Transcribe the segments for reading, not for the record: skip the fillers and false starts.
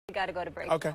We got to go to break. Okay.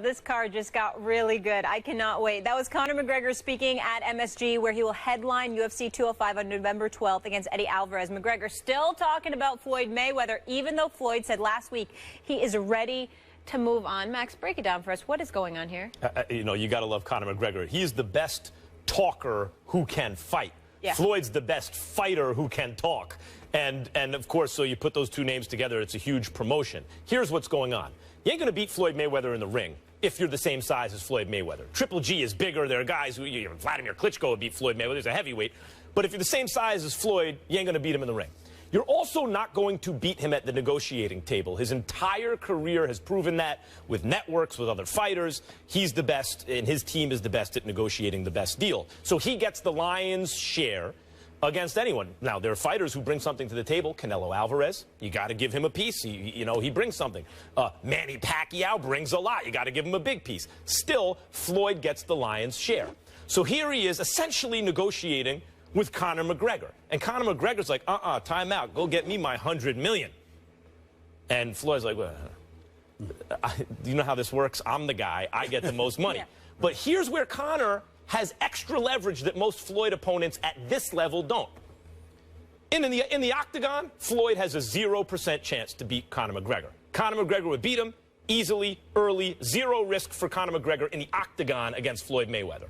This card just got really good. I cannot wait. That was Conor McGregor speaking at MSG, where he will headline UFC 205 on November 12th against Eddie Alvarez. McGregor still talking about Floyd Mayweather, even though Floyd said last week he is ready to move on. Max, break it down for us. What is going on here? You got to love Conor McGregor. He's the best talker who can fight. Yeah. Floyd's the best fighter who can talk. And of course, so you put those two names together, it's a huge promotion. Here's what's going on. You ain't going to beat Floyd Mayweather in the ring if you're the same size as Floyd Mayweather. Triple G is bigger. There are guys who, Vladimir Klitschko would beat Floyd Mayweather. He's a heavyweight. But if you're the same size as Floyd, you ain't going to beat him in the ring. You're also not going to beat him at the negotiating table. His entire career has proven that with networks, with other fighters. He's the best, and his team is the best at negotiating the best deal. So he gets the lion's share against anyone. Now, there are fighters who bring something to the table. Canelo Alvarez, you got to give him a piece. He brings something. Manny Pacquiao brings a lot. You got to give him a big piece. Still, Floyd gets the lion's share. So here he is essentially negotiating with Conor McGregor. And Conor McGregor's like, time out. Go get me my $100 million. And Floyd's like, well, do you know how this works? I'm the guy. I get the most money. Yeah. But here's where Conor has extra leverage that most Floyd opponents at this level don't. In the octagon, Floyd has a 0% chance to beat Conor McGregor. Conor McGregor would beat him easily, early, zero risk for Conor McGregor in the octagon against Floyd Mayweather.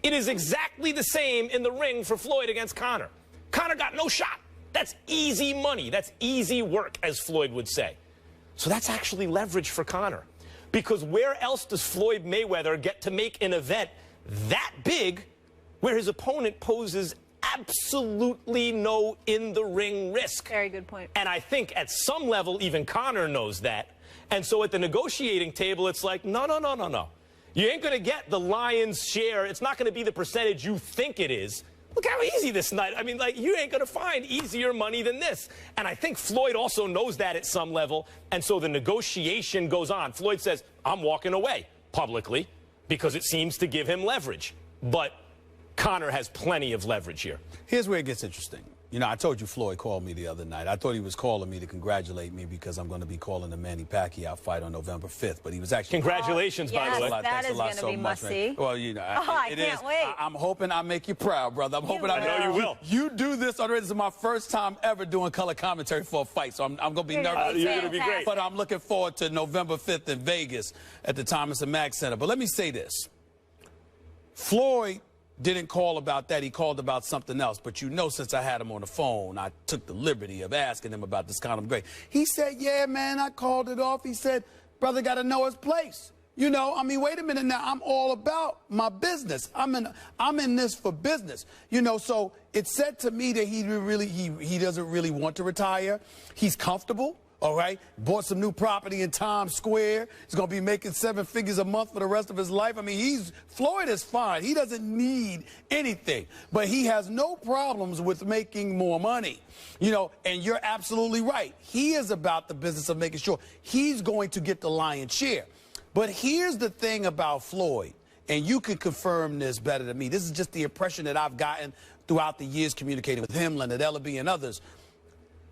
It is exactly the same in the ring for Floyd against Conor. Conor got no shot. That's easy money. That's easy work, as Floyd would say. So that's actually leverage for Conor. Because where else does Floyd Mayweather get to make an event that big where his opponent poses absolutely no in-the-ring risk? Very good point. And I think at some level, even Conor knows that. And so at the negotiating table, it's like, no. You ain't going to get the lion's share. It's not going to be the percentage you think it is. Look how easy this night. I mean, you ain't going to find easier money than this. And I think Floyd also knows that at some level. And so the negotiation goes on. Floyd says, I'm walking away publicly because it seems to give him leverage. But Conor has plenty of leverage here. Here's where it gets interesting. I told you Floyd called me the other night. I thought he was calling me to congratulate me because I'm going to be calling the Manny Pacquiao fight on November 5th. But he was actually... Congratulations, by the way. That is going to be must-see. Well, I can't wait. I'm hoping I make you proud, brother. I'm hoping I know you will. You do this already. This is my first time ever doing color commentary for a fight, so I'm going to be nervous. You're going to be great. But I'm looking forward to November 5th in Vegas at the Thomas & Mack Center. But let me say this. Floyd didn't call about that. He called about something else. But since I had him on the phone, I took the liberty of asking him about this Conor McGregor. He said, yeah, man, I called it off. He said, brother got to know his place. Wait a minute now. I'm all about my business. I'm in this for business. So it said to me that he doesn't really want to retire. He's comfortable. All right, bought some new property in Times Square. He's going to be making 7 figures a month for the rest of his life. I mean, Floyd is fine. He doesn't need anything, but he has no problems with making more money. And you're absolutely right. He is about the business of making sure he's going to get the lion's share. But here's the thing about Floyd, and you can confirm this better than me. This is just the impression that I've gotten throughout the years communicating with him, Leonard Ellaby, and others.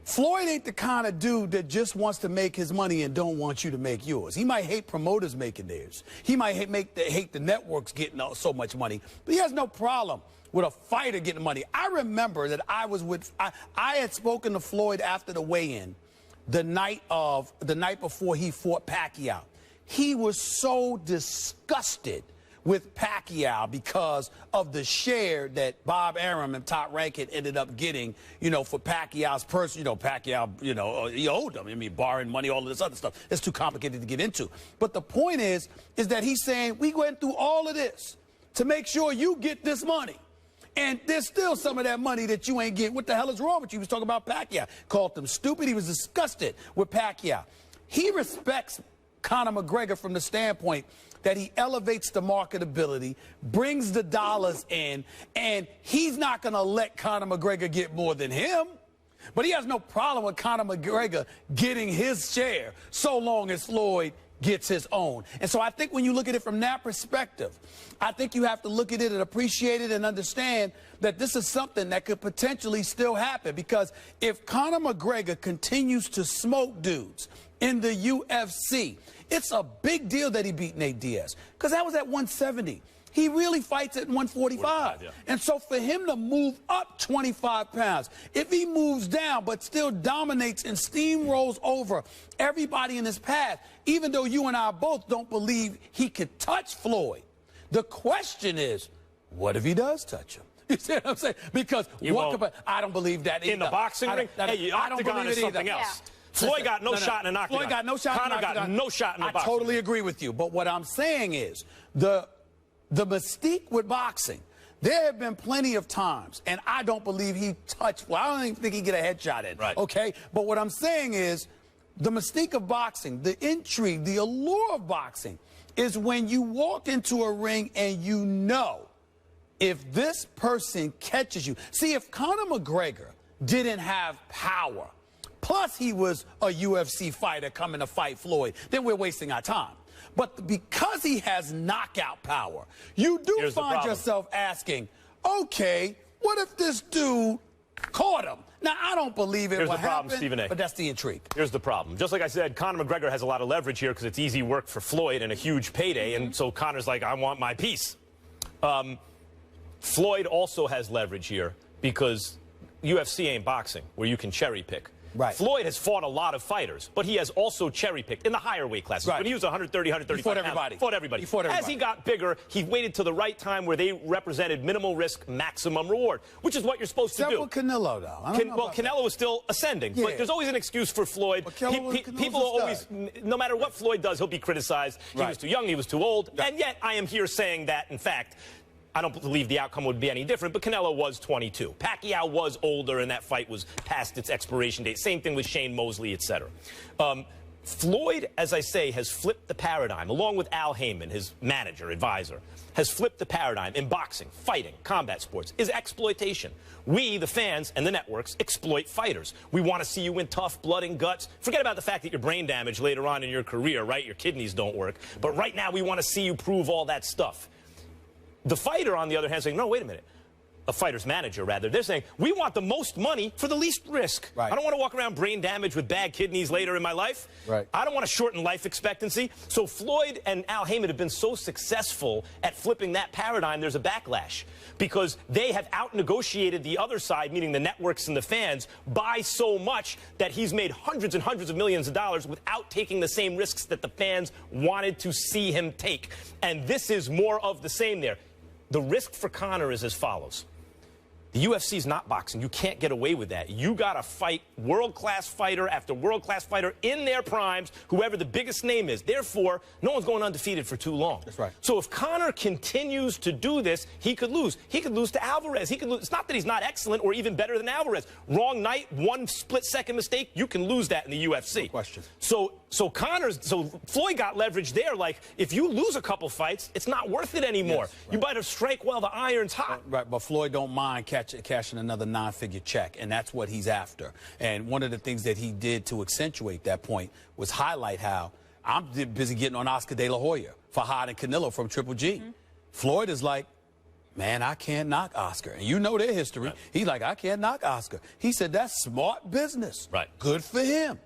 Floyd ain't the kind of dude that just wants to make his money and don't want you to make yours. He might hate promoters making theirs. He might hate the networks getting so much money. But he has no problem with a fighter getting money. I remember that I had spoken to Floyd after the weigh-in the night before he fought Pacquiao. He was so disgusted with Pacquiao because of the share that Bob Arum and Top Rank had ended up getting, for Pacquiao's person. Pacquiao, he owed them. I mean, borrowing money, all of this other stuff. It's too complicated to get into. But the point is that he's saying, we went through all of this to make sure you get this money. And there's still some of that money that you ain't getting. What the hell is wrong with you? He was talking about Pacquiao. Called him stupid. He was disgusted with Pacquiao. He respects Conor McGregor from the standpoint that he elevates the marketability, brings the dollars in, and he's not going to let Conor McGregor get more than him. But he has no problem with Conor McGregor getting his share so long as Floyd gets his own. And so I think when you look at it from that perspective, I think you have to look at it and appreciate it and understand that this is something that could potentially still happen. Because if Conor McGregor continues to smoke dudes in the UFC, it's a big deal that he beat Nate Diaz, because that was at 170. He really fights at 145. Yeah. And so for him to move up 25 pounds, if he moves down but still dominates and steamrolls over everybody in his path, even though you and I both don't believe he could touch Floyd, the question is, what if he does touch him? You see what I'm saying? Because I don't believe that either. In the boxing ring? Hey, octagon is something else. Yeah. Floyd got no shot in an octagon. Floyd got no shot in an octagon. Conor got no shot in the boxing. I totally agree with you. But what I'm saying is, the mystique with boxing, there have been plenty of times, and I don't believe he touched, well, I don't even think he get a headshot in, right. Okay? But what I'm saying is, the mystique of boxing, the intrigue, the allure of boxing is when you walk into a ring and you know if this person catches you. See, if Conor McGregor didn't have power, plus he was a UFC fighter coming to fight Floyd, then we're wasting our time. But because he has knockout power, you do find yourself asking, okay, what if this dude caught him? Now, I don't believe it will happen, Stephen A. But that's the intrigue. Here's the problem. Just like I said, Conor McGregor has a lot of leverage here because it's easy work for Floyd and a huge payday, and so Conor's like, I want my piece. Floyd also has leverage here because UFC ain't boxing where you can cherry pick. Right. Floyd has fought a lot of fighters, but he has also cherry-picked in the higher weight classes. Right. When he was 130, 135 he fought everybody. Fought everybody. As he got bigger, he waited till the right time where they represented minimal risk, maximum reward, which is what you're supposed to do. Except for Canelo, though. Canelo was still ascending, but there's always an excuse for Floyd. People are always, no matter what Floyd does, he'll be criticized. He was too young, he was too old, and yet I am here saying that, in fact, I don't believe the outcome would be any different, but Canelo was 22. Pacquiao was older, and that fight was past its expiration date. Same thing with Shane Mosley, etc. Floyd, as I say, has flipped the paradigm, along with Al Heyman, his manager, advisor, has flipped the paradigm in boxing, fighting, combat sports, is exploitation. We, the fans and the networks, exploit fighters. We want to see you win tough, blood and guts. Forget about the fact that you're brain damaged later on in your career, right? Your kidneys don't work. But right now, we want to see you prove all that stuff. The fighter, on the other hand, saying, no, wait a minute. A fighter's manager, rather. They're saying, we want the most money for the least risk. Right. I don't want to walk around brain damaged with bad kidneys later in my life. Right. I don't want to shorten life expectancy. So Floyd and Al Heyman have been so successful at flipping that paradigm, there's a backlash. Because they have out-negotiated the other side, meaning the networks and the fans, by so much that he's made hundreds and hundreds of millions of dollars without taking the same risks that the fans wanted to see him take. And this is more of the same there. The risk for Conor is as follows. The UFC is not boxing. You can't get away with that. You got to fight world-class fighter after world-class fighter in their primes, whoever the biggest name is. Therefore, no one's going undefeated for too long. That's right. So if Conor continues to do this, he could lose. He could lose to Alvarez. He could lose. It's not that he's not excellent or even better than Alvarez. Wrong night, one split-second mistake, you can lose that in the UFC. No question. So Floyd got leverage there. Like, if you lose a couple fights, it's not worth it anymore. Yes, right. You better strike while the iron's hot. Right, but Floyd don't mind cashing another nine-figure check, and that's what he's after. And one of the things that he did to accentuate that point was highlight how I'm busy getting on Oscar De La Hoya for hiding Canelo from Triple G. Mm-hmm. Floyd is like, man, I can't knock Oscar. And you know their history. Right. He's like, I can't knock Oscar. He said, that's smart business. Right. Good for him.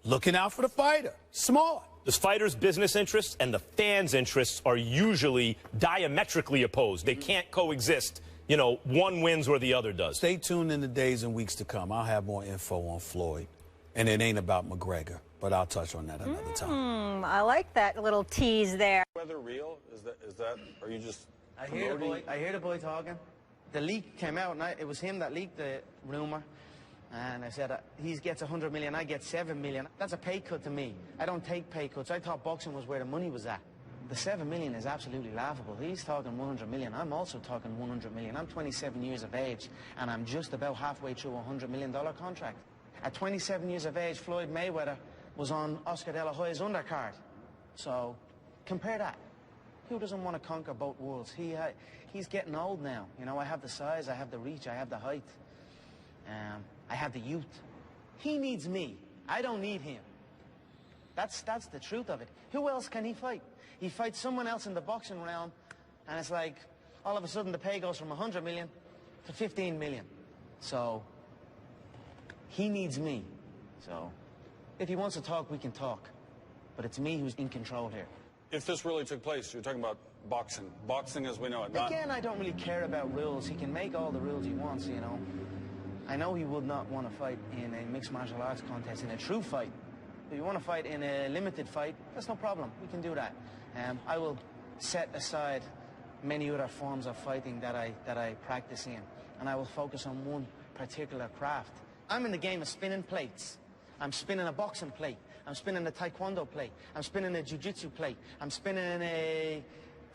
Looking out for the fighter. Smart. The fighter's business interests and the fans' interests are usually diametrically opposed. They can't coexist. You know, one wins or the other does. Stay tuned in the days and weeks to come. I'll have more info on Floyd. And it ain't about McGregor, but I'll touch on that another time. I like that little tease there. Whether real? Is that, are you just I hear the boy talking. The leak came out, and it was him that leaked the rumor. And I said, he gets 100 million, I get 7 million. That's a pay cut to me. I don't take pay cuts. I thought boxing was where the money was at. The 7 million is absolutely laughable. He's talking 100 million. I'm also talking 100 million. I'm 27 years of age, and I'm just about halfway through a $100 million contract. At 27 years of age, Floyd Mayweather was on Oscar De La Hoya's undercard. So, compare that. Who doesn't want to conquer both worlds? He's getting old now. You know, I have the size, I have the reach, I have the height. I have the youth. He needs me. I don't need him. That's the truth of it. Who else can he fight? He fights someone else in the boxing realm, and it's like, all of a sudden the pay goes from 100 million to 15 million. So, he needs me. So, if he wants to talk, we can talk. But it's me who's in control here. If this really took place, you're talking about boxing. Boxing as we know it. Again, I don't really care about rules. He can make all the rules he wants, you know. I know he would not want to fight in a mixed martial arts contest, in a true fight. If you want to fight in a limited fight, that's no problem. We can do that. I will set aside many other forms of fighting that I practice in, and I will focus on one particular craft. I'm in the game of spinning plates. I'm spinning a boxing plate. I'm spinning a taekwondo plate. I'm spinning a jiu-jitsu plate. I'm spinning a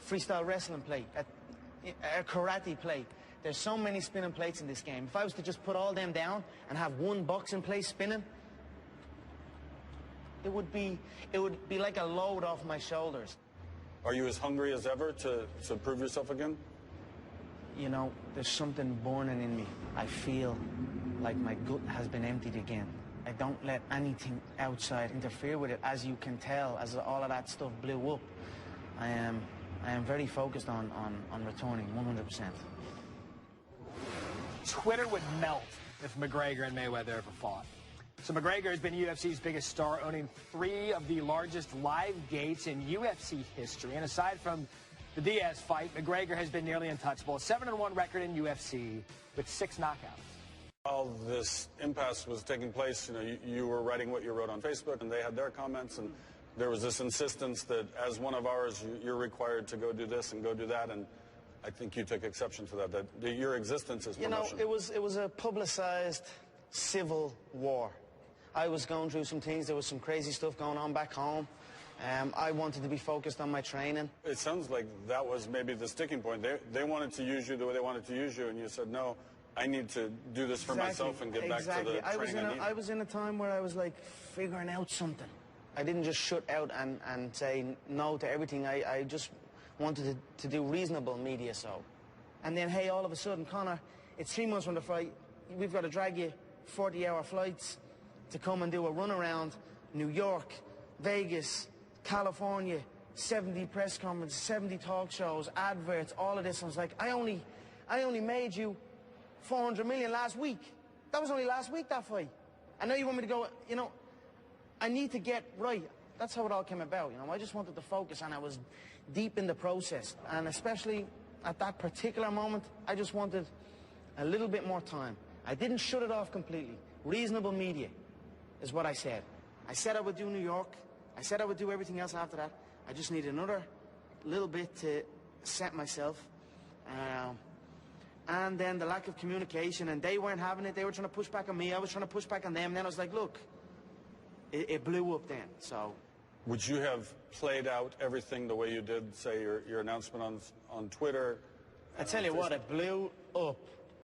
freestyle wrestling plate, a karate plate. There's so many spinning plates in this game. If I was to just put all them down and have one boxing plate spinning, it would be like a load off my shoulders. Are you as hungry as ever to prove yourself again? You know, there's something burning in me. I feel like my gut has been emptied again. I don't let anything outside interfere with it. As you can tell, as all of that stuff blew up, I am very focused on returning 100%. Twitter would melt if McGregor and Mayweather ever fought. So McGregor has been UFC's biggest star, owning 3 of the largest live gates in UFC history. And aside from the Diaz fight, McGregor has been nearly untouchable. A 7-1 record in UFC with 6 knockouts. While this impasse was taking place, you know, you were writing what you wrote on Facebook, and they had their comments, and there was this insistence that as one of ours, you're required to go do this and go do that, and I think you took exception to that your existence is promotion. You know, it was a publicized civil war. I was going through some things. There was some crazy stuff going on back home. I wanted to be focused on my training. It sounds like that was maybe the sticking point. They wanted to use you the way they wanted to use you, and you said, no, I need to do this for myself and get back to the training I was in a time where I was like figuring out something. I didn't just shut out and say no to everything. I just wanted to do reasonable media, so. And then, hey, all of a sudden, Conor, it's 3 months from the fight. We've got to drag you 40-hour flights to come and do a run around New York, Vegas, California, 70 press conferences, 70 talk shows, adverts, all of this. I was like, I only made you 400 million last week. That was only last week, that fight. I know you want me to go, you know, I need to get right. That's how it all came about, you know. I just wanted to focus, and I was deep in the process. And especially at that particular moment, I just wanted a little bit more time. I didn't shut it off completely. Reasonable media is what I said. I said I would do New York. I said I would do everything else after that. I just need another little bit to set myself. And then the lack of communication, and they weren't having it. They were trying to push back on me. I was trying to push back on them. And then I was like, look, it blew up then, so. Would you have played out everything the way you did, say, your announcement on Twitter? I tell you what, it blew up.